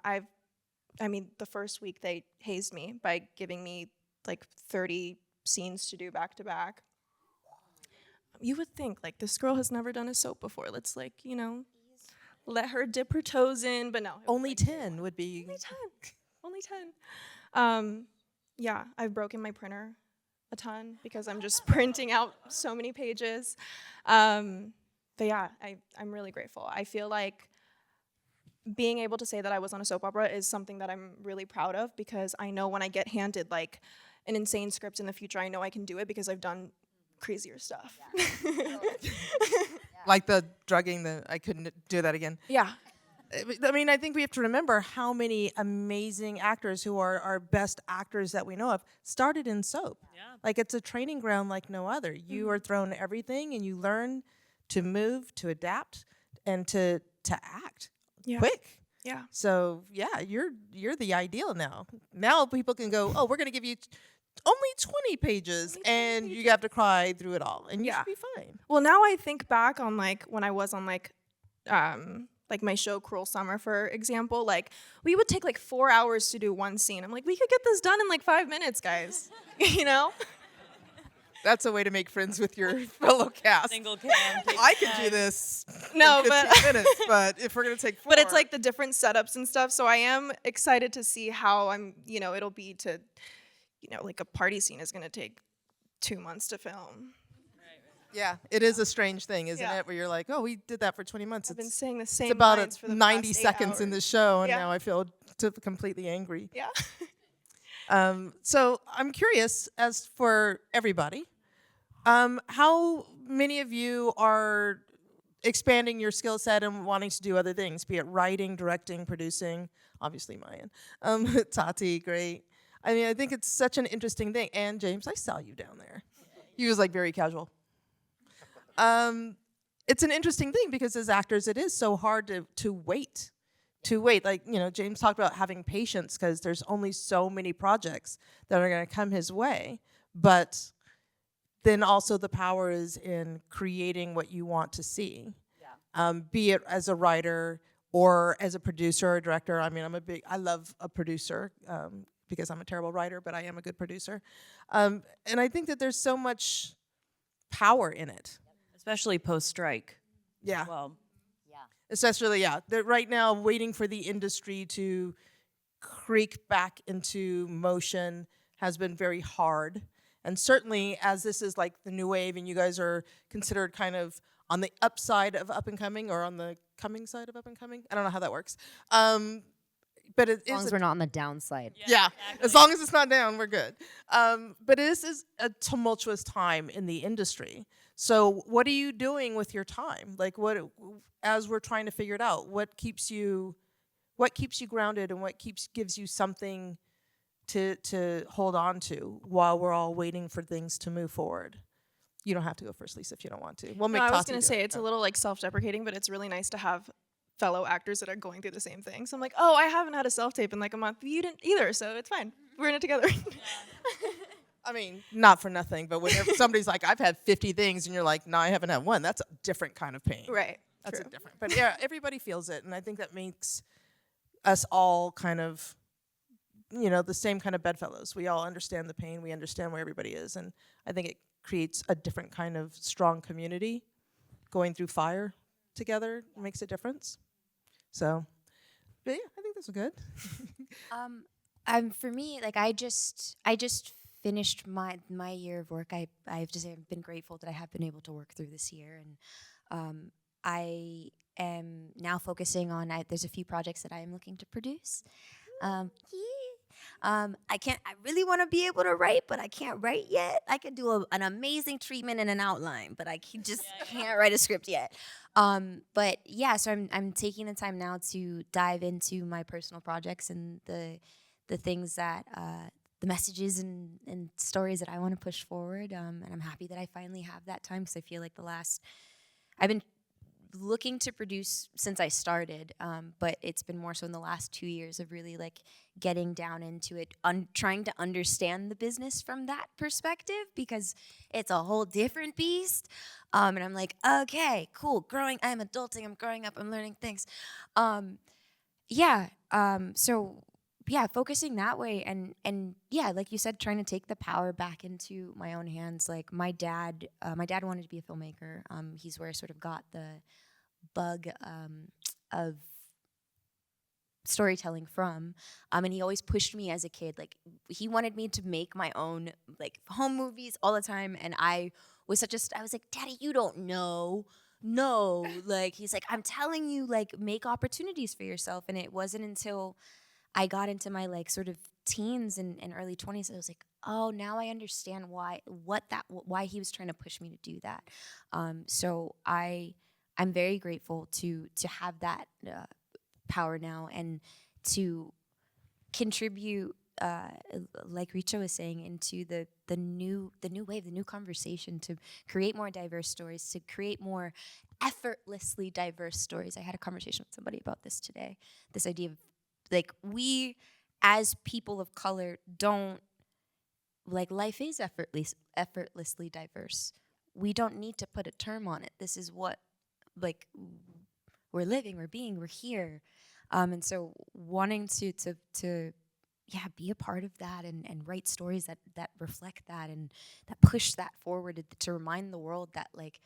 the first week they hazed me by giving me like 30 scenes to do back to back. You would think, like, this girl has never done a soap before. Let's, like, let her dip her toes in, but no. Only 10 would be. Only 10. Yeah, I've broken my printer a ton because I'm just printing out so many pages. But yeah, I'm really grateful. I feel like being able to say that I was on a soap opera is something that I'm really proud of, because I know when I get handed, like, an insane script in the future, I know I can do it because I've done crazier stuff. Like the drugging, I couldn't do that again. Yeah. I mean, I think we have to remember how many amazing actors who are our best actors that we know of started in soap. Yeah. Like, it's a training ground like no other. You are thrown everything, and you learn to move, to adapt, and to act quick. Yeah. So yeah, you're the ideal now. Now people can go, oh, we're gonna give you only 20 pages, and you have to cry through it all, and you should be fine. Well, now I think back on like when I was on like my show Cruel Summer, for example, like we would take like 4 hours to do one scene. I'm like, we could get this done in like 5 minutes, guys. You know? That's a way to make friends with your fellow cast. Single cam. I could do this No, in 15 minutes, but if we're gonna take 4. But it's like the different setups and stuff. So I am excited to see how it'll be to, like a party scene is gonna take 2 months to film. yeah, it is a strange thing, isn't Yeah. it? Where you're like, oh, we did that for 20 months. I've been It's saying the same about lines for the 90 past 8 seconds in hours. the show, and Yeah. now I feel completely angry. Yeah. So I'm curious, as for everybody, how many of you are expanding your skill set and wanting to do other things, be it writing, directing, producing? Obviously, Mayan. Tati, great. I mean, I think it's such an interesting thing. And James, I saw you down there. He was like very casual. It's an interesting thing because as actors, it is so hard to wait. Like, James talked about having patience because there's only so many projects that are going to come his way. But then also the power is in creating what you want to see. Yeah. Be it as a writer or as a producer or director. I mean, I love a producer because I'm a terrible writer, but I am a good producer. And I think that there's so much power in it. Especially post-strike. Yeah. Well, Especially, they're right now waiting for the industry to creak back into motion has been very hard. And certainly, as this is like the new wave and you guys are considered kind of on the upside of up and coming or on the coming side of up and coming. I don't know how that works. But it As long is as we're not on the downside. yeah, as long as it's not down, we're good. But this is a tumultuous time in the industry. So what are you doing with your time? Like, as we're trying to figure it out, what keeps you grounded, and what gives you something to hold on to while we're all waiting for things to move forward? You don't have to go first, Lisa, if you don't want to. We'll make No, I was Tati gonna do say it. it's a little like self-deprecating, but it's really nice to have fellow actors that are going through the same thing. So I'm like, oh, I haven't had a self-tape in like a month. You didn't either, so it's fine. We're in it together. I mean, not for nothing, but whenever somebody's like, I've had 50 things, and you're like, no, I haven't had one, that's a different kind of pain. Right. That's True. a different. But yeah, everybody feels it, and I think that makes us all kind of, the same kind of bedfellows. We all understand the pain. We understand where everybody is, and I think it creates a different kind of strong community. Going through fire together makes a difference. So, but yeah, I think that's good. For me, like I just finished my year of work. I've been grateful that I have been able to work through this year, and I am now focusing on. There's a few projects that I am looking to produce. I really want to be able to write, but I can't write yet. I can do an amazing treatment and an outline, but I can't write a script yet. But yeah, so I'm taking the time now to dive into my personal projects and the things that the messages and stories that I want to push forward. And I'm happy that I finally have that time because I feel like I've been looking to produce since I started, but it's been more so in the last 2 years of really like getting down into it, trying to understand the business from that perspective because it's a whole different beast. And I'm like, okay, cool, I'm adulting, I'm growing up, I'm learning things. So yeah, focusing that way and yeah, like you said, trying to take the power back into my own hands. Like my dad wanted to be a filmmaker. He's where I sort of got the bug of storytelling from. And he always pushed me as a kid. Like he wanted me to make my own like home movies all the time. And I was like, Daddy, you don't know. No, like he's like, I'm telling you, like make opportunities for yourself. And it wasn't until I got into my like sort of teens and early 20s, I was like, oh, now I understand why he was trying to push me to do that. So I'm very grateful to have that power now, and to contribute, like Richa was saying, into the new wave, the new conversation, to create more diverse stories, to create more effortlessly diverse stories. I had a conversation with somebody about this today. This idea of, like, we as people of color don't, like, life is effortlessly diverse. We don't need to put a term on it. This is what, like, we're living, we're being, we're here. And so wanting to be a part of that, and write stories that reflect that, and that push that forward, to remind the world that, like,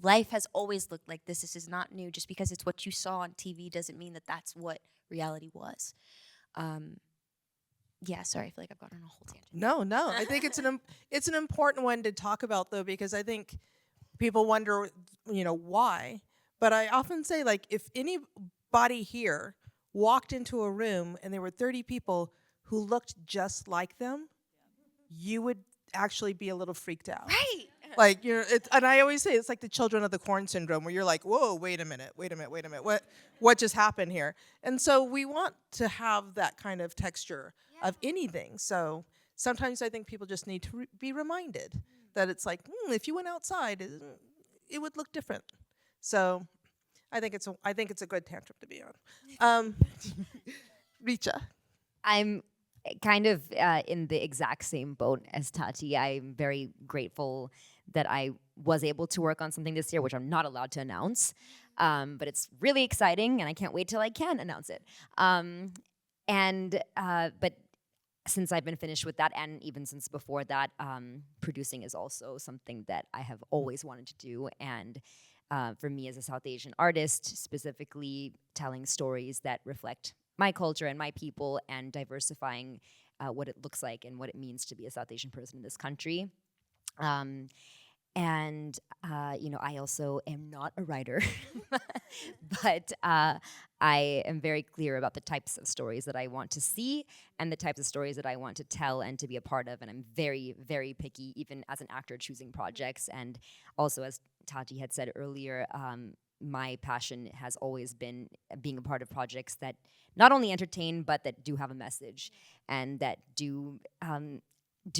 life has always looked like this. This is not new. Just because it's what you saw on TV doesn't mean that that's what reality was. Sorry, I feel like I've gone on a whole tangent. No. I think it's an important one to talk about, though, because I think people wonder, why. But I often say, like, if anybody here walked into a room and there were 30 people who looked just like them, you would actually be a little freaked out. Right. Like, and I always say it's like the children of the corn syndrome, where you're like, whoa, wait a minute, what just happened here? And so we want to have that kind of texture of anything. So sometimes I think people just need to be reminded that it's like, if you went outside, it would look different. So I think it's a good tantrum to be on. Richa. I'm kind of in the exact same boat as Tati. I'm very grateful that I was able to work on something this year, which I'm not allowed to announce. But it's really exciting, and I can't wait till I can announce it. But since I've been finished with that, and even since before that, producing is also something that I have always wanted to do. And for me as a South Asian artist, specifically telling stories that reflect my culture and my people, and diversifying what it looks like and what it means to be a South Asian person in this country. I also am not a writer, but I am very clear about the types of stories that I want to see and the types of stories that I want to tell and to be a part of. And I'm very, very picky, even as an actor, choosing projects. And also, as Tati had said earlier, my passion has always been being a part of projects that not only entertain, but that do have a message, and that do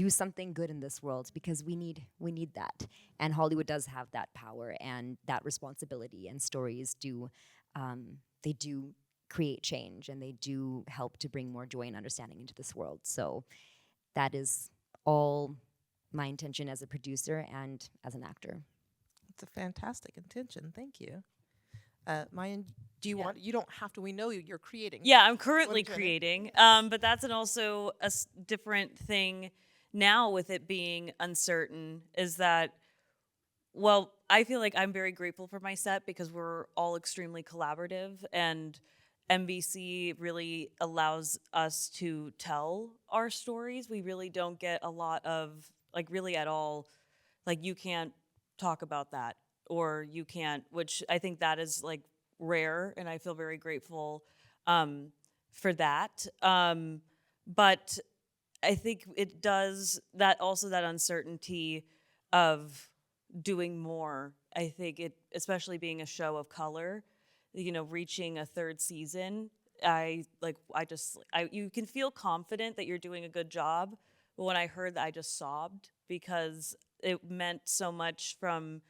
something good in this world, because we need that. And Hollywood does have that power and that responsibility, and stories do create change, and they do help to bring more joy and understanding into this world. So that is all my intention as a producer and as an actor. It's a fantastic intention. Thank you. Mayan, do you want? You don't have to. We know you're creating. Yeah, I'm currently creating. But that's also a different thing now, with it being uncertain, is that, well, I feel like I'm very grateful for my set, because we're all extremely collaborative, and NBC really allows us to tell our stories. We really don't get a lot of, like, really at all, like, you can't talk about that, or you can't, which I think that is, like, rare, and I feel very grateful for that. But I think it does that, also that uncertainty of doing more. I think it, especially being a show of color, reaching a third season, you can feel confident that you're doing a good job. But when I heard that, I just sobbed, because it meant so much from,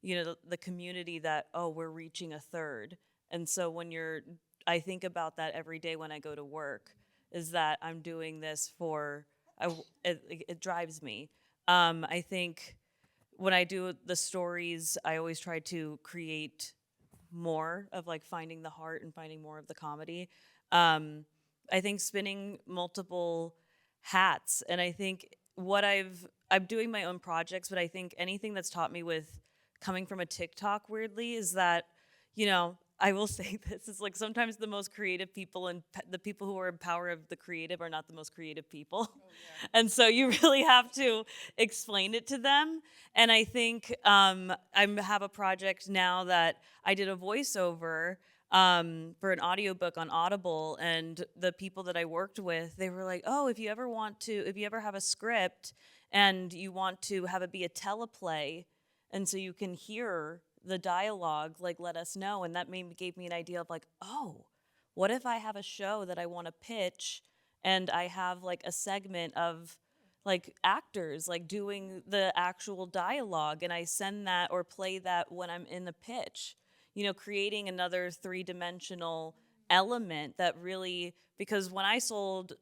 the community, that, oh, we're reaching a third. And so I think about that every day when I go to work, is that I'm doing this for, it drives me. I think when I do the stories, I always try to create more of, like, finding the heart and finding more of the comedy. I think spinning multiple hats, and I think I'm doing my own projects, but I think anything that's taught me with coming from a TikTok, weirdly, is that, I will say this, is like, sometimes the most creative people and the people who are in power of the creative are not the most creative people. Oh, yeah. And so you really have to explain it to them. And I think I have a project now that I did a voiceover for an audiobook on Audible, and the people that I worked with, they were like, oh, if you ever have a script and you want to have it be a teleplay, and so you can hear the dialogue, like, let us know. And that gave me an idea of like, oh, what if I have a show that I want to pitch and I have like a segment of like actors like doing the actual dialogue, and I send that or play that when I'm in the pitch, creating another 3-dimensional element that really, because when I sold,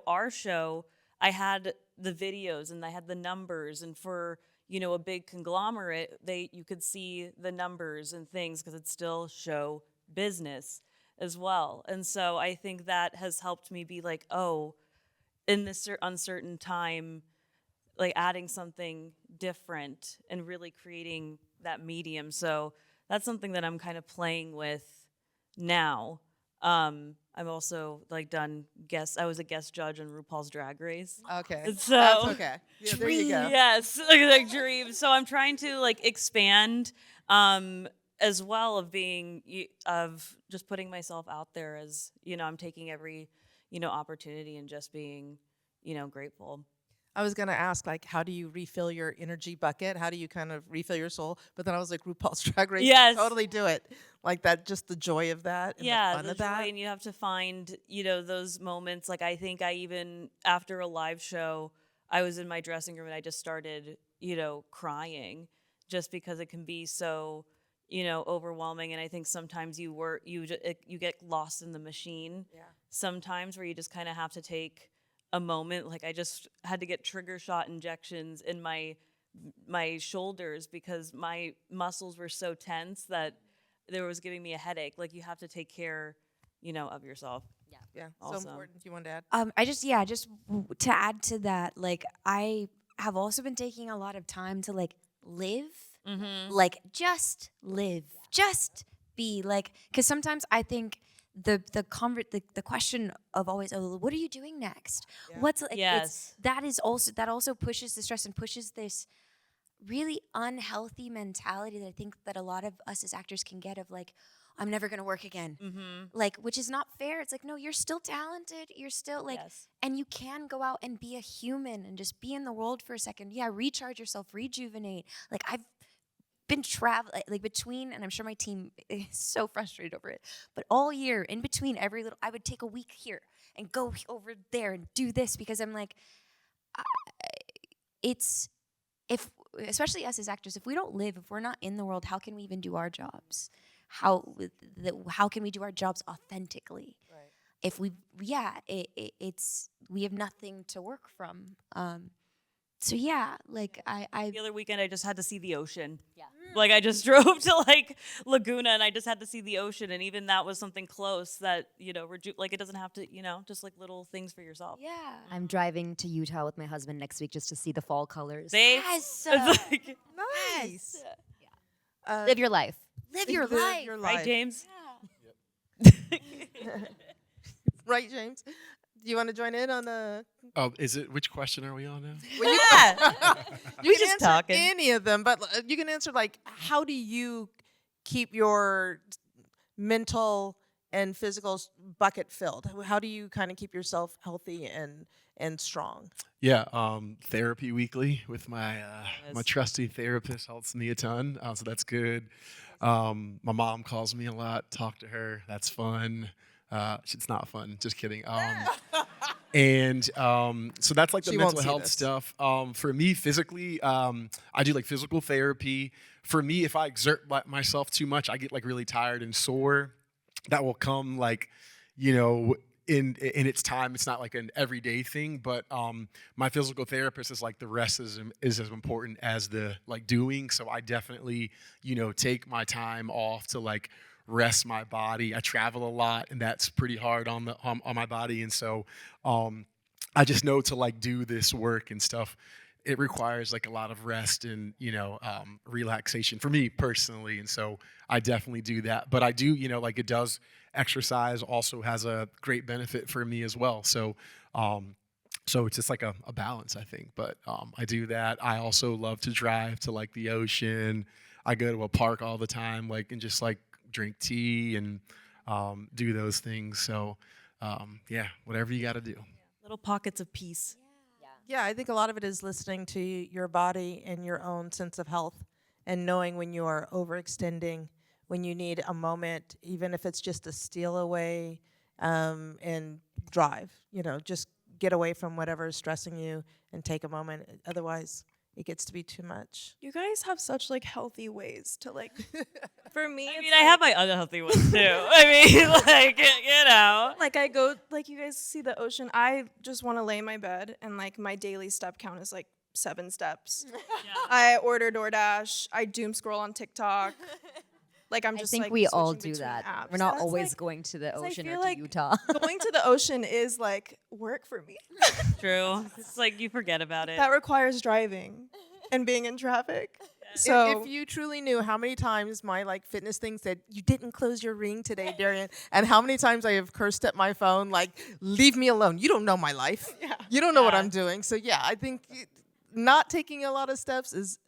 our show, I had the videos and I had the numbers, and for, a big conglomerate, you could see the numbers and things because it's still show business as well. And so I think that has helped me be like, oh, in this uncertain time, like adding something different and really creating that medium. So that's something that I'm kind of playing with now. I've also like I was a guest judge on RuPaul's Drag Race. Okay. So That's okay. Yeah, there you go. Yes, like dreams. So I'm trying to like expand as well of just putting myself out there as, I'm taking every, opportunity and just being, grateful. I was gonna ask, like, how do you refill your energy bucket? How do you kind of refill your soul? But then I was like, RuPaul's Drag Race, Yes. totally do it. Like that, just the joy of that and the fun the of joy, that. and you have to find, those moments. Like I think I even after a live show, I was in my dressing room and I just started, crying, just because it can be so, overwhelming. And I think sometimes you get lost in the machine. Yeah. Sometimes where you just kind of have to take a moment. Like I just had to get trigger shot injections in my shoulders because my muscles were so tense that there was giving me a headache. Like you have to take care, of yourself. Yeah, Awesome. so important. Do you want to add? To add to that, like I have also been taking a lot of time to like live, like just live, just be like, because sometimes I think the question of always, oh, what are you doing next? Yeah. What's like, Yes. that also pushes the stress and pushes this really unhealthy mentality that I think that a lot of us as actors can get of like, I'm never gonna work again. Like, which is not fair. It's like, no, you're still talented. You're still like, Yes. and you can go out and be a human and just be in the world for a second. Yeah, recharge yourself, rejuvenate. Like I've been traveling like between, and I'm sure my team is so frustrated over it, but all year in between every little, I would take a week here and go over there and do this because I'm like, it's, if, especially us as actors, if we don't live, if we're not in the world, how can we even do our jobs? How can we do our jobs authentically? Right. If we, it's, we have nothing to work from. So yeah, like I The other weekend, I just had to see the ocean. Yeah. Like I just drove to like Laguna, and I just had to see the ocean, and even that was something close that like it doesn't have to, just like little things for yourself. yeah. I'm driving to Utah with my husband next week just to see the fall colors. It's like, Nice. Live your life. Live your life. right, James? Right, James? Do you want to join in on the? Is it which question are we on now? Well, you We can just answer talking. any of them, but you can answer like, how do you keep your mental and physical bucket filled? How do you kind of keep yourself healthy and strong? Yeah, therapy weekly with my my Yes. trusty therapist helps me a ton, so that's good. My mom calls me a lot. Talk to her. That's fun. It's not fun. Just kidding. And so that's like the She won't mental see health this. stuff. For me, physically, I do like physical therapy. For me, if I exert myself too much, I get like really tired and sore. That will come like, in its time. It's not like an everyday thing, but my physical therapist is like the rest is as important as the like doing. So I definitely, take my time off to like rest my body. I travel a lot, and that's pretty hard on my body, and so I just know to like do this work and stuff. It requires like a lot of rest and relaxation for me personally, and so I definitely do that. But I do, like it does. Exercise also has a great benefit for me as well. So it's just like a balance, I think. But I do that. I also love to drive to like the ocean. I go to a park all the time, like and just like drink tea and do those things. So whatever you got to do. Little pockets of peace. Yeah, I think a lot of it is listening to your body and your own sense of health and knowing when you are overextending, when you need a moment, even if it's just to steal away and drive, just get away from whatever is stressing you and take a moment. Otherwise, it gets to be too much. You guys have such like healthy ways to like. For me, I it's mean, I have my unhealthy ones too. I mean, like I go like you guys see the ocean. I just want to lay in my bed and like my daily step count is like 7 steps. I order DoorDash. I doom scroll on TikTok. Like I'm I just think like we all switching do between that. apps. We're not That's, always like, going to the 'cause I ocean or feel to like Utah. going to the ocean is like work for me. True. It's like you forget about it. That requires driving and being in traffic. So If you truly knew how many times my like fitness thing said, you didn't close your ring today, Darrien, and how many times I have cursed at my phone, like, leave me alone. You don't know my life. You don't know what Yeah. I'm doing. So yeah, I think not taking a lot of steps is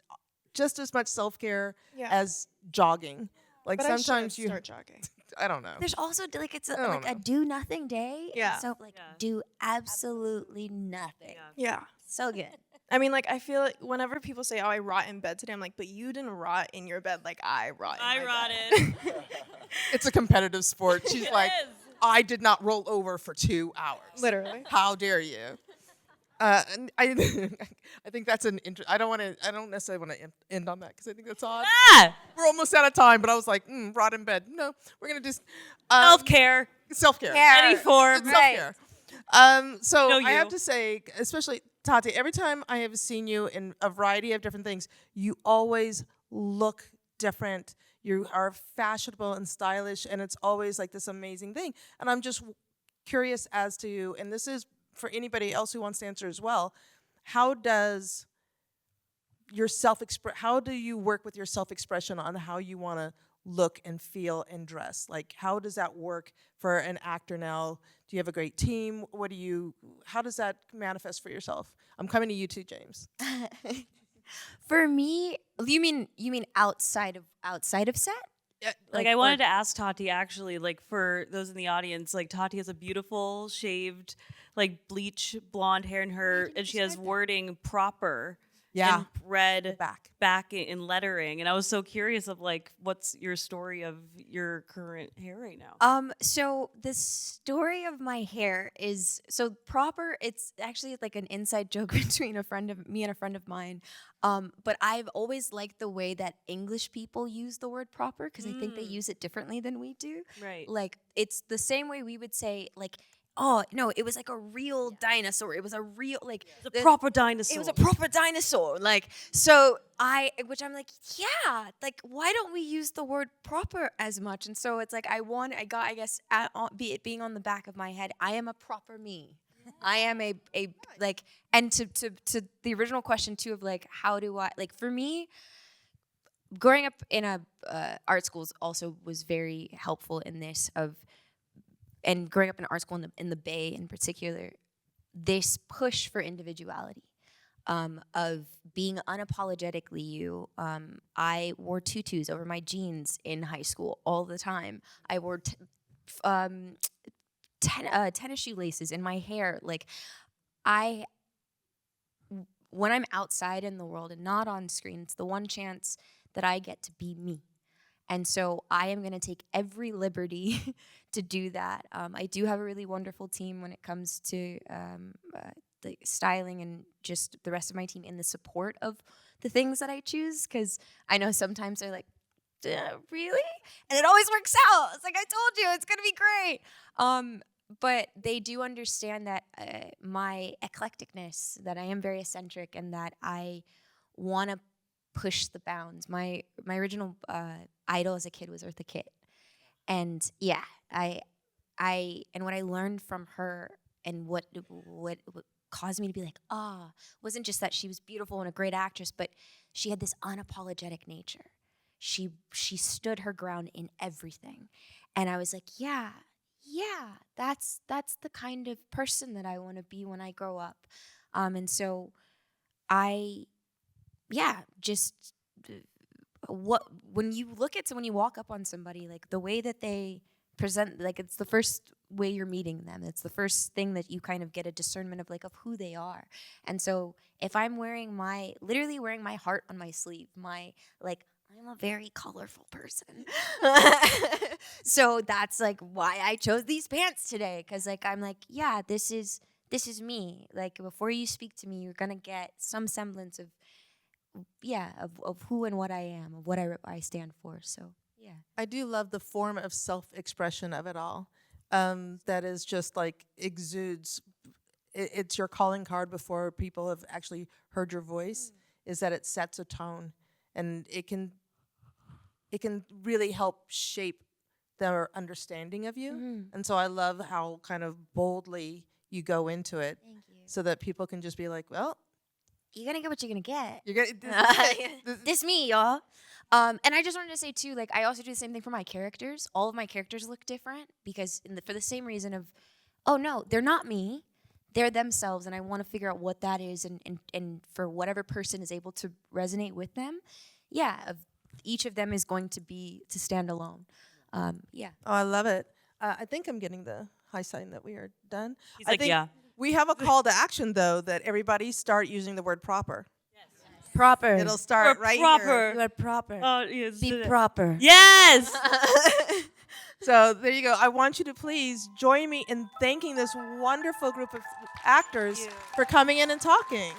just as much self-care Yeah. as jogging. Like but I sometimes should you, start jogging. I don't know. There's also like it's a, I don't like a know. do nothing day. Yeah. So like Yeah. do absolutely nothing. Yeah. Yeah. So good. I mean, like, I feel like whenever people say, oh, I rot in bed today, I'm like, but you didn't rot in your bed like I rot in I my rotted. bed. It's a competitive sport. She's It like, is. I did not roll over for 2 hours. Literally. How dare you? And I think that's an I don't necessarily want to end on that because I think that's odd. Ah! We're almost out of time, but I was like, rot in bed. No, we're gonna just Self-care. self-care. Any form. It's self-care. So No, I have you. to say, especially Tati, every time I have seen you in a variety of different things, you always look different. You are fashionable and stylish, and it's always like this amazing thing. And I'm just curious as to, and this is for anybody else who wants to answer as well, how does your how do you work with your self-expression on how you want to look and feel and dress? Like, how does that work for an actor now? Do you have a great team? How does that manifest for yourself? I'm coming to you too, James. For me, you mean outside of set? Like I wanted to ask Tati actually, like for those in the audience, like Tati has a beautiful shaved, like bleach blonde hair in her, and she has wording proper Yeah. in red Back. in lettering. And I was so curious of like, what's your story of your current hair right now? So the story of my hair is so proper. It's actually like an inside joke between me and a friend of mine. But I've always liked the way that English people use the word proper because I think they use it differently than we do. Right. Like it's the same way we would say like, oh no, it was like a real dinosaur. It was a real like It's a proper dinosaur. It was a proper dinosaur. Like, so which I'm like, yeah, like, why don't we use the word proper as much? And so it's like, I guess, being on the back of my head, I am a proper me. I am a like, and to the original question too of like, how do I, like, for me, growing up in a art schools also was very helpful in this and growing up in art school in the Bay in particular, this push for individuality, of being unapologetically you. I wore tutus over my jeans in high school all the time. I wore tennis shoelaces in my hair. Like, when I'm outside in the world and not on screen, it's the one chance that I get to be me. And so I am going to take every liberty to do that. I do have a really wonderful team when it comes to the styling and just the rest of my team in the support of the things that I choose. Because I know sometimes they're like, really? And it always works out. It's like, I told you, it's going to be great. But they do understand that my eclecticness, that I am very eccentric and that I want to push the bounds. My original idol as a kid was Eartha Kitt, and yeah, and what I learned from her and what caused me to be like, wasn't just that she was beautiful and a great actress, but she had this unapologetic nature. She stood her ground in everything, and I was like, yeah, that's the kind of person that I want to be when I grow up, and so when you walk up on somebody, like the way that they present, like it's the first way you're meeting them. It's the first thing that you kind of get a discernment of, like, of who they are. And so if I'm literally wearing my heart on my sleeve, I'm a very colorful person. So that's like why I chose these pants today. Cause like, I'm like, yeah, this is me. Like, before you speak to me, you're gonna get some semblance of who and what I am, of what I stand for. So yeah. I do love the form of self-expression of it all. That is just like exudes. It's your calling card before people have actually heard your voice. Is that it sets a tone, and it can really help shape their understanding of you. And so I love how kind of boldly you go into it. Thank you. So that people can just be like, well, You're gonna get what you're gonna get. you're gonna. This me, y'all. And I just wanted to say too, like, I also do the same thing for my characters. All of my characters look different because for the same reason of, oh no, they're not me. They're themselves, and I want to figure out what that is, and for whatever person is able to resonate with them, each of them is going to stand alone. Yeah. Oh, I love it. I think I'm getting the high sign that we are done. He's I like, think yeah. We have a call to action, though, that everybody start using the word proper. Proper. It'll start We're right proper. You are proper. Oh, yes. Be proper. Yes. here. So there you go. I want you to please join me in thanking this wonderful group of actors for coming in and talking.